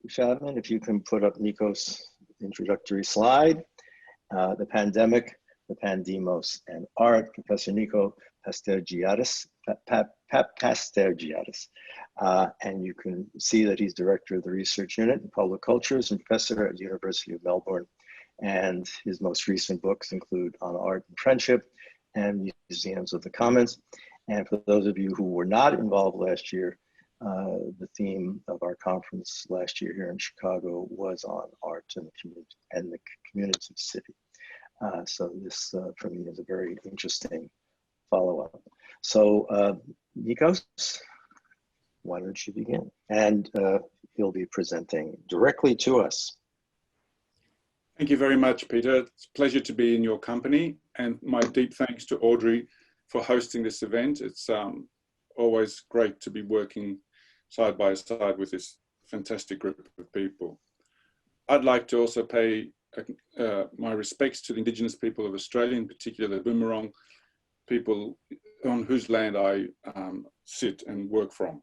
Chapman, if you can put up Nikos' introductory slide, the pandemic, the pandemos, and art, Professor Nikos Papastergiadis, and you can see that he's director of the research unit in public cultures and professor at the University of Melbourne. And his most recent books include On Art and Friendship and Museums of the Commons. And for those of you who were not involved last year, the theme of our conference last year here in Chicago was on art and the community city. So this, for me, is a very interesting follow-up. So Nikos, why don't you begin? And he'll be presenting directly to us. Thank you very much, Peter. It's a pleasure to be in your company, and my deep thanks to Audrey for hosting this event. It's always great to be working side by side with this fantastic group of people. I'd like to also pay my respects to the Indigenous people of Australia, in particular the Boomerang people on whose land I sit and work from.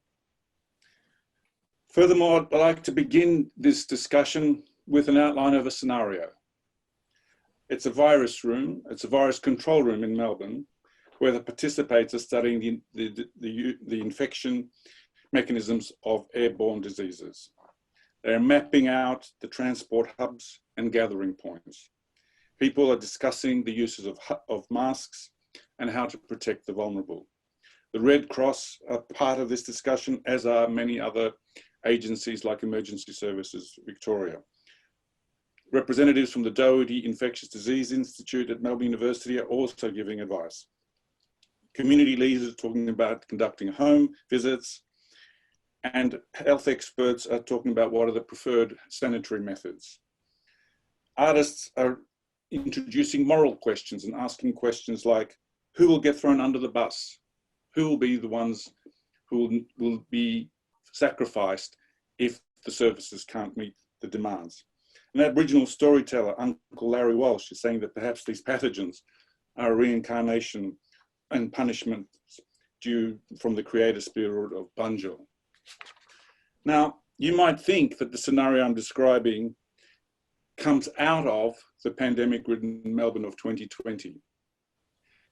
Furthermore, I'd like to begin this discussion with an outline of a scenario. It's a virus room, it's a virus control room in Melbourne, where the participants are studying the infection mechanisms of airborne diseases. They're mapping out the transport hubs and gathering points. People are discussing the uses of masks and how to protect the vulnerable. The Red Cross are part of this discussion, as are many other agencies like Emergency Services Victoria. Representatives from the Doherty Infectious Disease Institute at Melbourne University are also giving advice. Community leaders are talking about conducting home visits, and health experts are talking about what are the preferred sanitary methods. Artists are introducing moral questions and asking questions like, who will get thrown under the bus? Who will be the ones who will be sacrificed if the services can't meet the demands? An Aboriginal storyteller, Uncle Larry Walsh, is saying that perhaps these pathogens are a reincarnation and punishment due from the creator spirit of Bunjil. Now, you might think that the scenario I'm describing comes out of the pandemic-ridden Melbourne of 2020.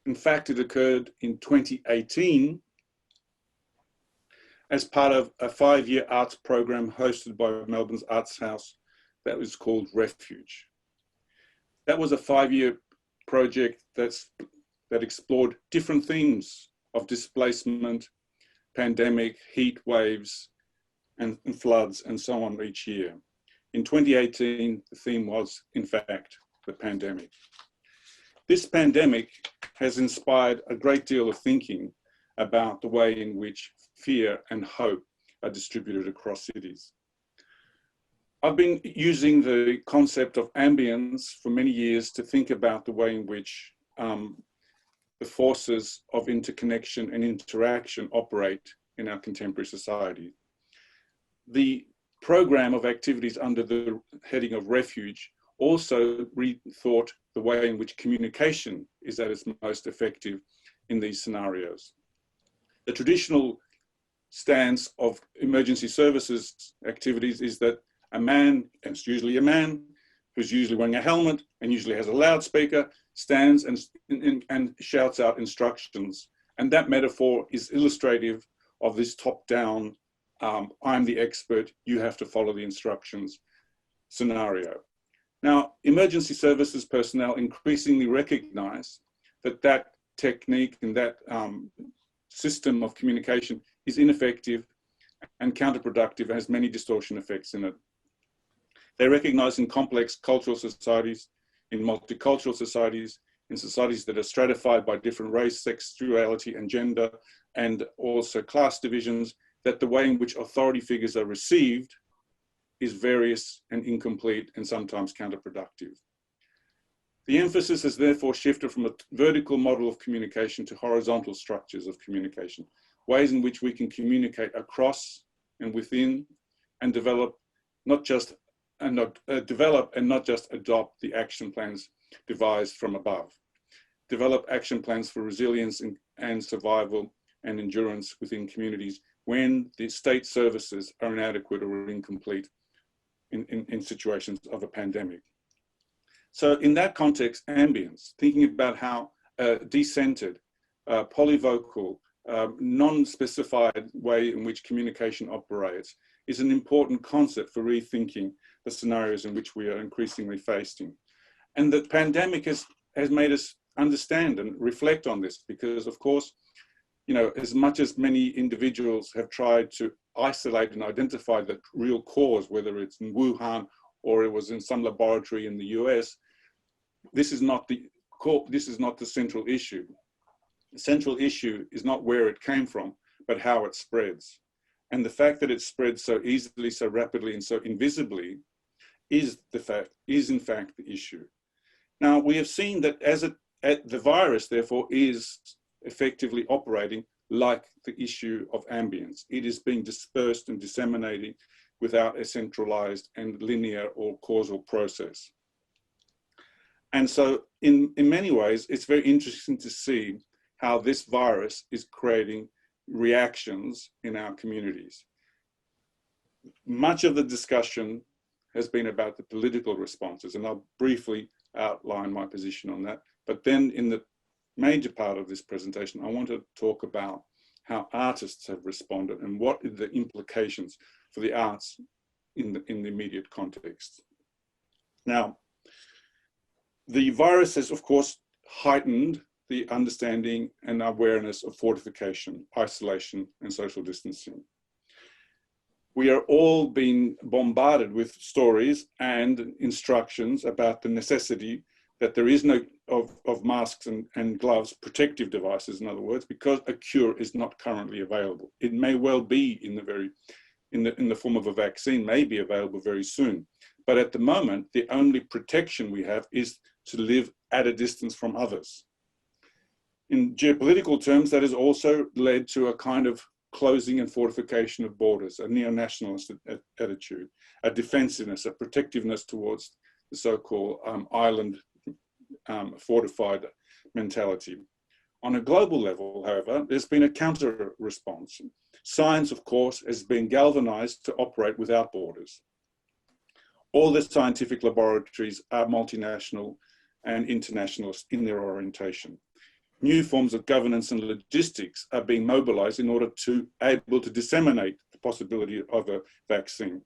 In fact, it occurred in 2018 as part of a 5-year arts program hosted by Melbourne's Arts House that was called Refuge. That was a 5-year project that explored different themes of displacement, pandemic, heat waves, and floods, and so on each year. In 2018, the theme was, in fact, the pandemic. This pandemic has inspired a great deal of thinking about the way in which fear and hope are distributed across cities. I've been using the concept of ambience for many years to think about the way in which the forces of interconnection and interaction operate in our contemporary society. The program of activities under the heading of Refuge also rethought the way in which communication is at its most effective in these scenarios. The traditional stance of emergency services activities is that a man, and it's usually a man, who's usually wearing a helmet and usually has a loudspeaker, stands and shouts out instructions. And that metaphor is illustrative of this top-down, I'm the expert, you have to follow the instructions scenario. Now, emergency services personnel increasingly recognize that that technique and that system of communication is ineffective and counterproductive and has many distortion effects in it. They recognize in complex cultural societies, in multicultural societies, in societies that are stratified by different race, sexuality, and gender, and also class divisions, that the way in which authority figures are received is various and incomplete and sometimes counterproductive. The emphasis has therefore shifted from a vertical model of communication to horizontal structures of communication, ways in which we can communicate across and within and develop and not just adopt the action plans devised from above. Develop action plans for resilience and survival and endurance within communities when the state services are inadequate or incomplete in situations of a pandemic. So in that context, ambience, thinking about how decentered, polyvocal, non-specified way in which communication operates is an important concept for rethinking the scenarios in which we are increasingly facing. And the pandemic has made us understand and reflect on this, because of course, you know, as much as many individuals have tried to isolate and identify the real cause, whether it's in Wuhan or it was in some laboratory in the US, this is not the central issue. The central issue is not where it came from, but how it spreads. And the fact that it spreads so easily, so rapidly, and so invisibly is in fact the issue. Now, we have seen that the virus, therefore, is effectively operating like the issue of ambience. It is being dispersed and disseminating without a centralized and linear or causal process. And so in many ways, it's very interesting to see how this virus is creating reactions in our communities. Much of the discussion has been about the political responses, and I'll briefly outline my position on that. But then in the major part of this presentation, I want to talk about how artists have responded and what are the implications for the arts in the immediate context. Now, the virus has, of course, heightened the understanding and awareness of fortification, isolation, and social distancing. We are all being bombarded with stories and instructions about the necessity that there is no of masks and gloves, protective devices, in other words, because a cure is not currently available. It may well be in the form of a vaccine, may be available very soon. But at the moment, the only protection we have is to live at a distance from others. In geopolitical terms, that has also led to a kind of closing and fortification of borders, a neo-nationalist attitude, a defensiveness, a protectiveness towards the so-called island fortified mentality. On a global level, however, there's been a counter response. Science, of course, has been galvanized to operate without borders. All the scientific laboratories are multinational and internationalist in their orientation. New forms of governance and logistics are being mobilized in order to able to disseminate the possibility of a vaccine.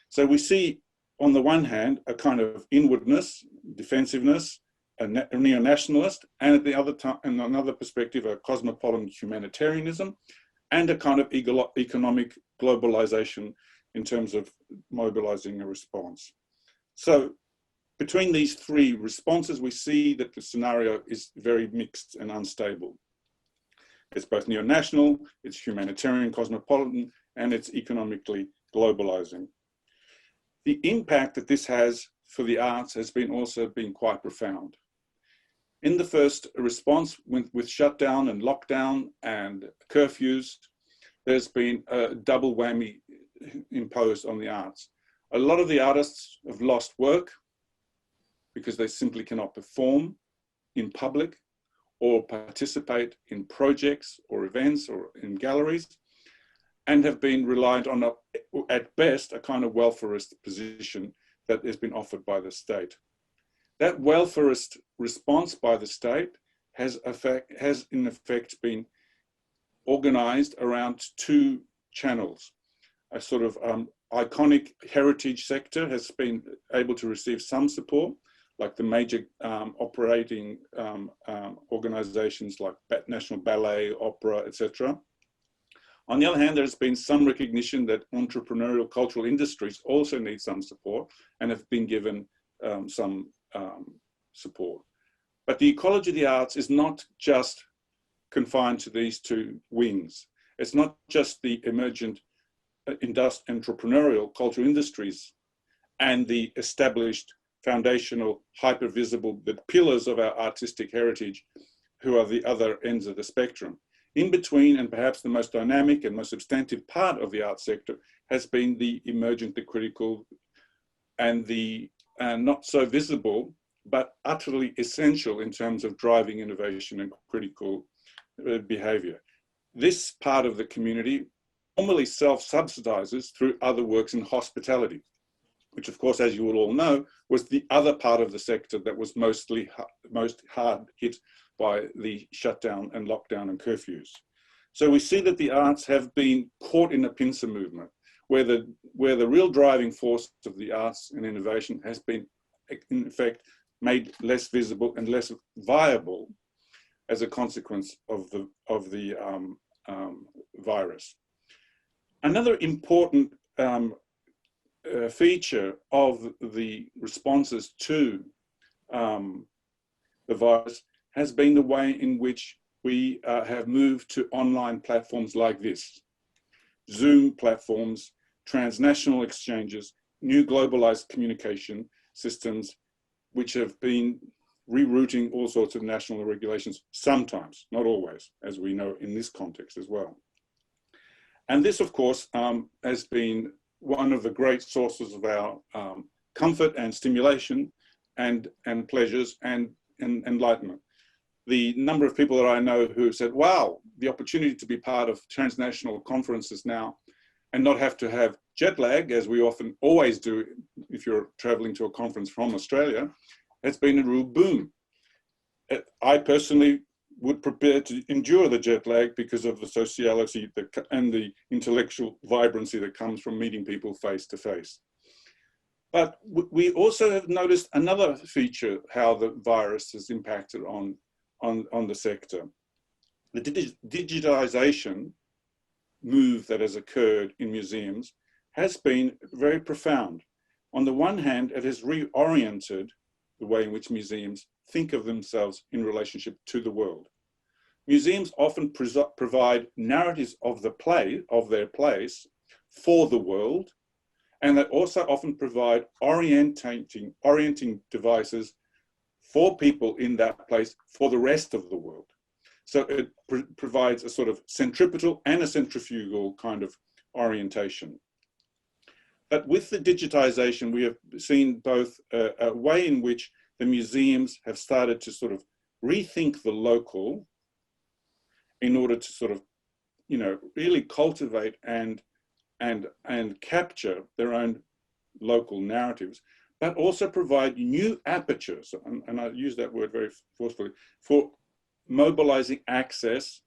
So we see, on the one hand, a kind of inwardness, defensiveness, a neo-nationalist, and at the other time, in another perspective, a cosmopolitan humanitarianism, and a kind of economic globalization in terms of mobilizing a response. So between these three responses, we see that the scenario is very mixed and unstable. It's both neo-national, it's humanitarian, cosmopolitan, and it's economically globalizing. The impact that this has for the arts has also been quite profound. In the first response, with shutdown and lockdown and curfews, there's been a double whammy imposed on the arts. A lot of the artists have lost work because they simply cannot perform in public or participate in projects or events or in galleries, and have been reliant on, at best, a kind of welfarist position that has been offered by the state. That welfarist response by the state has in effect been organized around two channels. A sort of iconic heritage sector has been able to receive some support, like the major operating organizations like National Ballet, Opera, etc. On the other hand, there's been some recognition that entrepreneurial cultural industries also need some support and have been given some support. But the ecology of the arts is not just confined to these two wings. It's not just the emergent entrepreneurial cultural industries and the established foundational hyper-visible, the pillars of our artistic heritage, who are the other ends of the spectrum. In between, and perhaps the most dynamic and most substantive part of the art sector, has been the emergent, the critical, and the not so visible, but utterly essential in terms of driving innovation and critical behavior. This part of the community normally self-subsidizes through other works in hospitality. which of course, as you will all know, was the other part of the sector that was most hard hit by the shutdown and lockdown and curfews. So we see that the arts have been caught in a pincer movement, where the real driving force of the arts and innovation has been, in effect, made less visible and less viable as a consequence of the virus. Another important feature of the responses to the virus has been the way in which we have moved to online platforms like this. Zoom platforms, transnational exchanges, new globalized communication systems, which have been rerouting all sorts of national regulations, sometimes, not always, as we know in this context as well. And this, of course, has been one of the great sources of our comfort and stimulation and pleasures and enlightenment. The number of people that I know who said, wow, the opportunity to be part of transnational conferences now and not have to have jet lag, as we often always do if you're traveling to a conference from Australia, has been a real boom. I personally would prepare to endure the jet lag because of the sociality and the intellectual vibrancy that comes from meeting people face to face. But we also have noticed another feature, how the virus has impacted on the sector. The digitization move that has occurred in museums has been very profound. On the one hand, it has reoriented the way in which museums think of themselves in relationship to the world. Museums often provide narratives of their place for the world, and they also often provide orienting devices for people in that place for the rest of the world. So it provides a sort of centripetal and a centrifugal kind of orientation. But with the digitization, we have seen both a way in which the museums have started to sort of rethink the local in order to sort of, you know, really cultivate and capture their own local narratives, but also provide new apertures, and I use that word very forcefully, for mobilizing access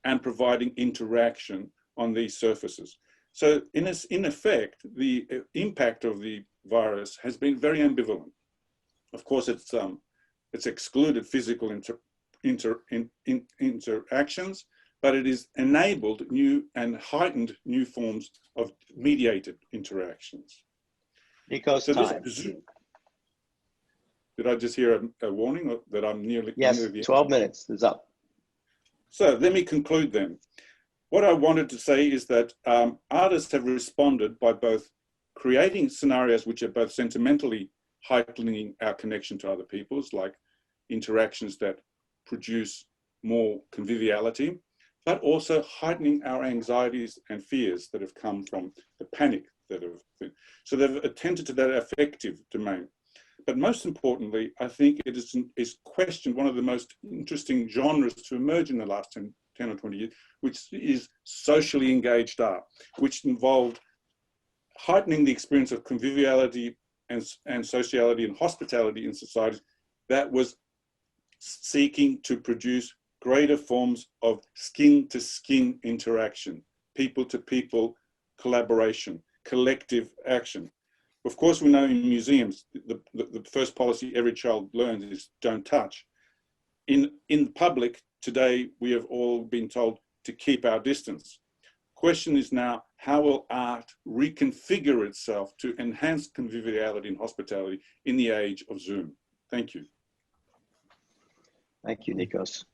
and providing interaction on these surfaces. So in effect, the impact of the virus has been very ambivalent. Of course, it's excluded physical interactions, but it has enabled new and heightened new forms of mediated interactions. Nikos, So time. Did I just hear a warning that I'm nearly? Yes, nearly 12 minutes is up. So let me conclude then. What I wanted to say is that artists have responded by both creating scenarios which are both sentimentally heightening our connection to other peoples, like interactions that produce more conviviality, but also heightening our anxieties and fears that have come from the panic that have. So they've attended to that affective domain. But most importantly, I think it is questioned one of the most interesting genres to emerge in the last 10 or 20 years, which is socially engaged art, which involved heightening the experience of conviviality and sociality and hospitality in societies that was seeking to produce greater forms of skin-to-skin interaction, people-to-people collaboration, collective action. Of course, we know in museums, the first policy every child learns is don't touch. In public, today, we have all been told to keep our distance. Question is now, how will art reconfigure itself to enhance conviviality and hospitality in the age of Zoom? Thank you. Thank you, Nikos.